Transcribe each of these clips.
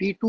P2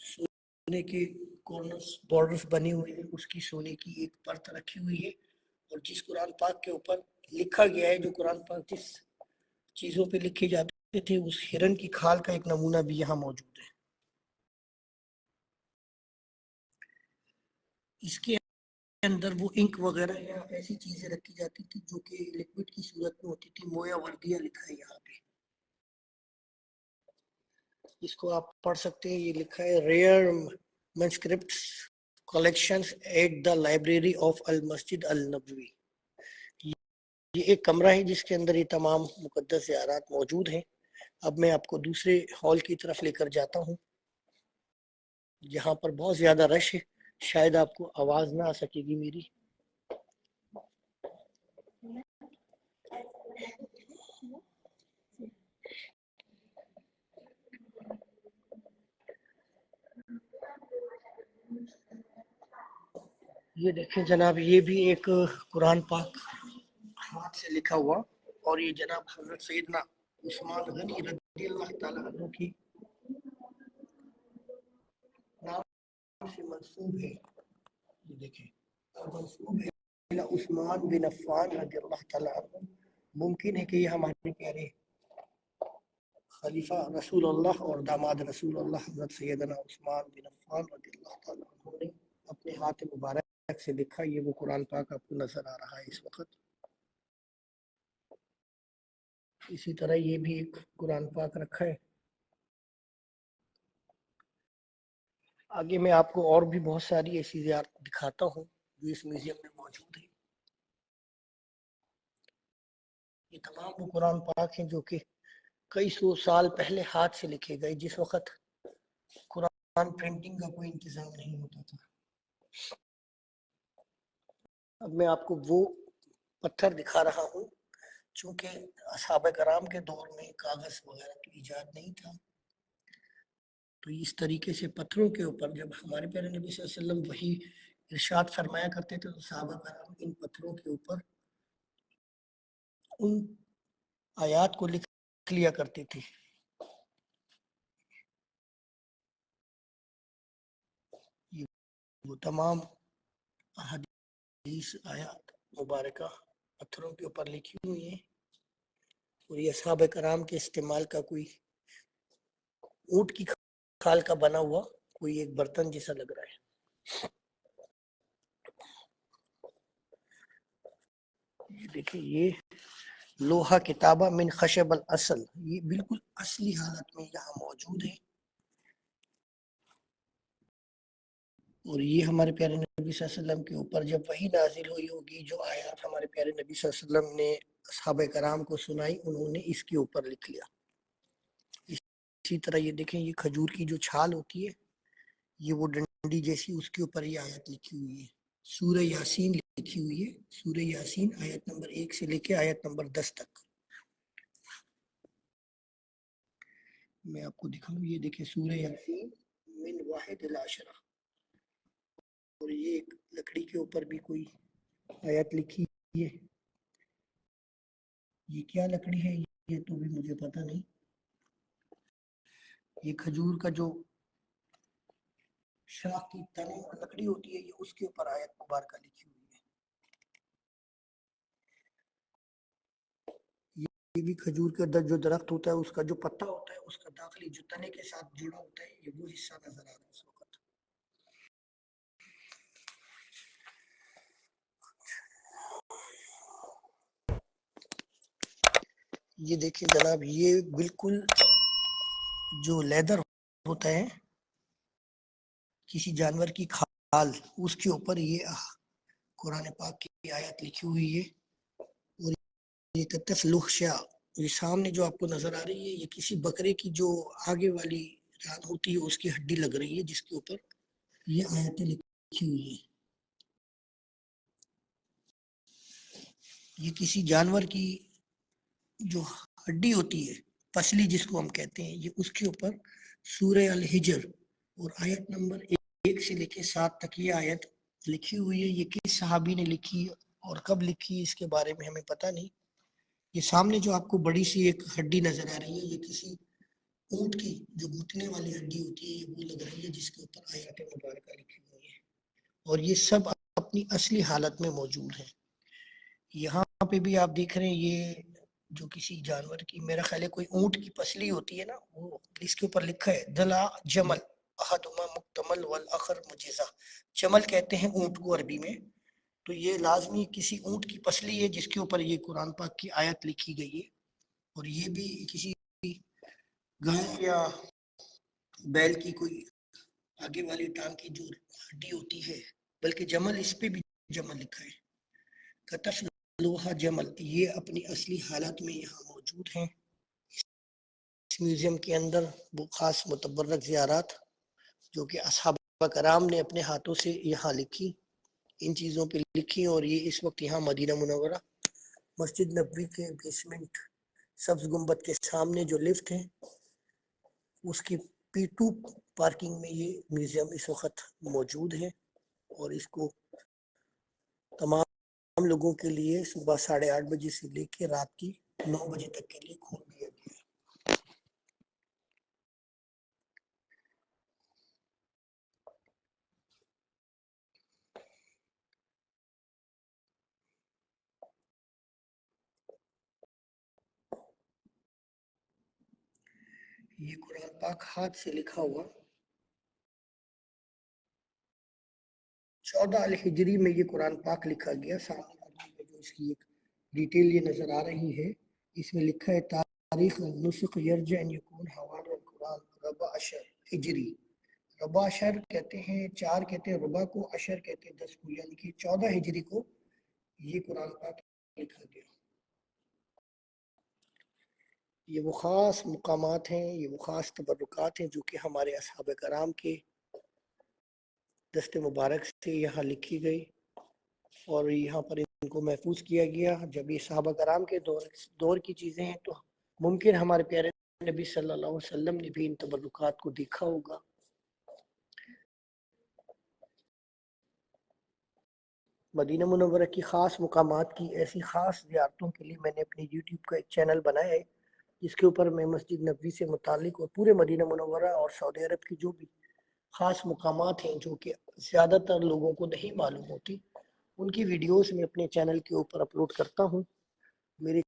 سونے کے corners borders بنے ہوئے ہیں، اس کی سونے کی ایک پرت رکھی ہوئی ہے، اور جس قرآن پاک کے اوپر لکھا گیا ہے، جو قرآن پاک جس چیزوں پہ لکھے جاتے تھے، اس ہرن کی کھال کا ایک نمونہ بھی یہاں موجود ہے۔ اس کے اندر وہ انک وغیرہ یا ایسی چیزیں رکھی جاتی تھی جو کہ لکوڈ کی صورت میں ہوتی تھی۔ مویا وردیہ لکھا ہے یہاں پہ، اس کو آپ پڑھ سکتے ہیں۔ یہ لکھا ہے rare manuscripts collections at the library of المسجد النبوی۔ یہ ایک کمرہ ہے جس کے اندر یہ تمام مقدس زیارات موجود ہیں۔ اب میں آپ کو دوسرے ہال کی طرف لے کر جاتا ہوں، جہاں پر بہت زیادہ رش ہے، شاید آپ کو آواز نہ آ سکے گی میری۔ یہ دیکھیں جناب، یہ بھی ایک قرآن پاک ہاتھ سے لکھا ہوا، اور یہ جناب حضرت سیدنا عثمان غنی رضی اللہ تعالیٰ عنہ کی نام سے منسوب ہے۔ یہ دیکھیں منسوب ہے عثمان بن عفان رضی اللہ تعالیٰ عنہ۔ ممکن ہے کہ یہ ہمارے پیارے خلیفہ رسول اللہ اور داماد رسول اللہ حضرت سیدنا عثمان بن عفان رضی اللہ تعالیٰ عنہ نے اپنے ہاتھ مبارک سے لکھا۔ یہ وہ قرآن پاک آپ کو نظر آ رہا ہے اس وقت۔ اسی طرح یہ بھی ایک قرآن پاک رکھا ہے۔ آگے میں آپ کو اور بھی بہت ساری ایسی زیارت دکھاتا ہوں جو اس میوزیم میں موجود ہے۔ یہ تمام وہ قرآن پاک ہیں جو کہ کئی سو سال پہلے ہاتھ سے لکھے گئے، جس وقت قرآن پرنٹنگ کا کوئی انتظام نہیں ہوتا تھا۔ اب میں آپ کو وہ پتھر دکھا رہا ہوں، چونکہ اصحاب کرام کے دور میں کاغذ وغیرہ کی ایجاد نہیں تھا، تو اس طریقے سے پتھروں کے اوپر جب ہمارے پیارے نبی صلی اللہ علیہ وسلم وہی ارشاد فرمایا کرتے تھے، تو صحابہ کرام ان پتھروں کے اوپر ان آیات کو لکھ لیا کرتے تھے۔ یہ وہ تمام حدیث آیات مبارکہ پتھروں کے اوپر لکھی ہوئی ہیں، اور یہ اصحاب کرام کے استعمال کا کوئی اونٹ کی کھال کا بنا ہوا کوئی ایک برتن جیسا لگ رہا ہے۔ یہ دیکھیں، یہ لوہا کتابہ من خشب الاصل، یہ بالکل اصلی حالت میں یہاں موجود ہے، اور یہ ہمارے پیارے نبی صلی اللہ علیہ وسلم کے اوپر جب وحی نازل ہوئی ہوگی، جو آیات ہمارے پیارے نبی صلی اللہ علیہ وسلم نے اصحاب کرام کو سنائی، انہوں نے اس کے اوپر لکھ لیا۔ اسی طرح یہ دیکھیں، یہ کھجور کی جو چھال ہوتی ہے، یہ وہ ڈنڈی جیسی، اس کے اوپر یہ آیت لکھی ہوئی ہے۔ سورہ یاسین لکھی ہوئی ہے، سورہ یاسین آیت نمبر 1 سے لے کے آیت نمبر 10 تک۔ میں آپ کو دکھاؤں، یہ دیکھیں سورہ یاسین من واحد العشرہ، اور یہ ایک لکڑی کے اوپر بھی کوئی آیت لکھی ہے۔ یہ کیا لکڑی ہے یہ تو بھی مجھے پتہ نہیں۔ یہ کھجور کا جو شاخ کی تنے اور لکڑی ہوتی ہے، یہ اس کے اوپر آیت مبارکہ لکھی ہوئی ہے۔ یہ بھی کھجور کا جو درخت ہوتا ہے، اس کا جو پتا ہوتا ہے، اس کا داخلی جو تنے کے ساتھ جڑا ہوتا ہے، یہ وہ حصہ نظر آ رہا ہے اس وقت۔ یہ دیکھیں جناب، یہ بالکل جو لیدر ہوتا ہے کسی جانور کی کھال، اس کے اوپر یہ قرآن پاک کی آیت لکھی ہوئی ہے، اور یہ تتفلح شاہ، یہ سامنے جو آپ کو نظر آ رہی ہے، یہ کسی بکرے کی جو آگے والی ران ہوتی ہے اس کی ہڈی لگ رہی ہے، جس کے اوپر یہ آیتیں لکھی ہوئی ہیں۔ یہ کسی جانور کی جو ہڈی ہوتی ہے، پسلی جس کو ہم کہتے ہیں، یہ اس کے اوپر سورہ الحجر اور آیت نمبر 1 سے لے کے 7 تک یہ آیت لکھی ہوئی ہے۔ یہ کس صحابی نے لکھی اور کب لکھی، اس کے بارے میں ہمیں پتہ نہیں۔ یہ سامنے جو آپ کو بڑی سی ایک ہڈی نظر آ رہی ہے، یہ کسی اونٹ کی جو گھٹنے والی ہڈی ہوتی ہے وہ لگ رہی ہے جس کے اوپر آیات مبارکہ لکھی ہوئی ہے، اور یہ سب اپنی اصلی حالت میں موجود ہیں۔ یہاں پہ بھی آپ دیکھ رہے ہیں یہ جو کسی جانور کی، میرا خیال ہے کوئی اونٹ کی پسلی ہوتی ہے نا، وہ اس کے اوپر لکھا ہے دلا جمل احدما مکتمل والاخر مجزا۔ جمل کہتے ہیں اونٹ کو عربی میں، تو یہ لازمی کسی اونٹ کی پسلی ہے جس کے اوپر یہ قرآن پاک کی آیت لکھی گئی ہے، اور یہ بھی کسی گائے یا بیل کی کوئی آگے والی ٹانگ کی جو ہڈی ہوتی ہے، بلکہ جمل اس پہ بھی جمل لکھا ہے، کتف لوہا جمل، یہ اپنی اصلی حالت میں یہاں موجود ہیں۔ اس میوزیم کے اندر وہ خاص متبرک زیارات جو کہ اصحاب کرام نے اپنے ہاتھوں سے یہاں لکھی، ان چیزوں پہ لکھی، اور یہ اس وقت یہاں مدینہ منورہ مسجد نبوی کے بیسمنٹ سبز گنبد کے سامنے جو لفٹ ہے اس کی P2 پارکنگ میں یہ میوزیم اس وقت موجود ہے، اور اس کو تمام لوگوں کے لیے صبح 8:30 بجے سے لے کے رات کی 9 بجے تک کے لیے کھول دیا گیا ہے۔ یہ قرآن پاک ہاتھ سے لکھا ہوا 14 الہجری میں یہ قرآن پاک لکھا گیا۔ سامنے عربی میں جو اس کی ایک ڈیٹیل یہ نظر آ رہی ہے، اس میں لکھا ہے تاریخ نسخ یرجع ان یکون حوالہ القرآن ربع عشر ہجری۔ ربع عشر کہتے ہیں 4 کہتے ہیں ربع کو، عشر کہتے ہیں 10 کو، یعنی کہ 14 ہجری کو یہ قرآن پاک لکھا گیا۔ یہ وہ خاص مقامات ہیں، یہ وہ خاص تبرکات ہیں جو کہ ہمارے اصحاب کرام کے دست مبارک سے یہاں لکھی گئی، اور یہاں پر ان کو محفوظ کیا گیا۔ جب یہ صحابہ کرام کے دور کی چیزیں ہیں تو ممکن ہمارے پیارے نبی صلی اللہ علیہ وسلم نے بھی ان تبرکات کو دیکھا ہوگا۔ مدینہ منورہ کی خاص مقامات کی ایسی خاص زیارتوں کے لیے میں نے اپنے یوٹیوب کا ایک چینل بنایا ہے، جس کے اوپر میں مسجد نبوی سے متعلق اور پورے مدینہ منورہ اور سعودی عرب کی جو بھی خاص مقامات ہیں جو کہ زیادہ تر لوگوں کو نہیں معلوم ہوتی، ان کی ویڈیوز میں اپنے چینل کے اوپر اپلوڈ کرتا ہوں۔ میرے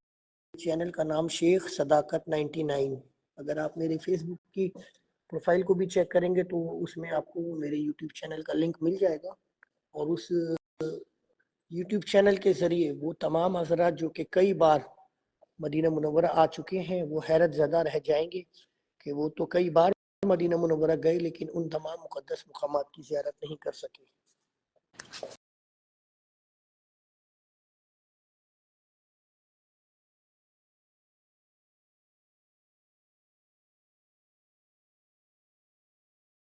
چینل کا نام شیخ صداقت 99۔ اگر آپ میرے فیس بک کی پروفائل کو بھی چیک کریں گے تو اس میں آپ کو میرے یوٹیوب چینل کا لنک مل جائے گا، اور اس یوٹیوب چینل کے ذریعے وہ تمام حضرات جو کہ کئی بار مدینہ منورہ آ چکے ہیں وہ حیرت زدہ رہ جائیں گے کہ وہ تو کئی بار مدینہ منورہ گئے لیکن ان تمام مقدس مقامات کی زیارت نہیں کر سکے۔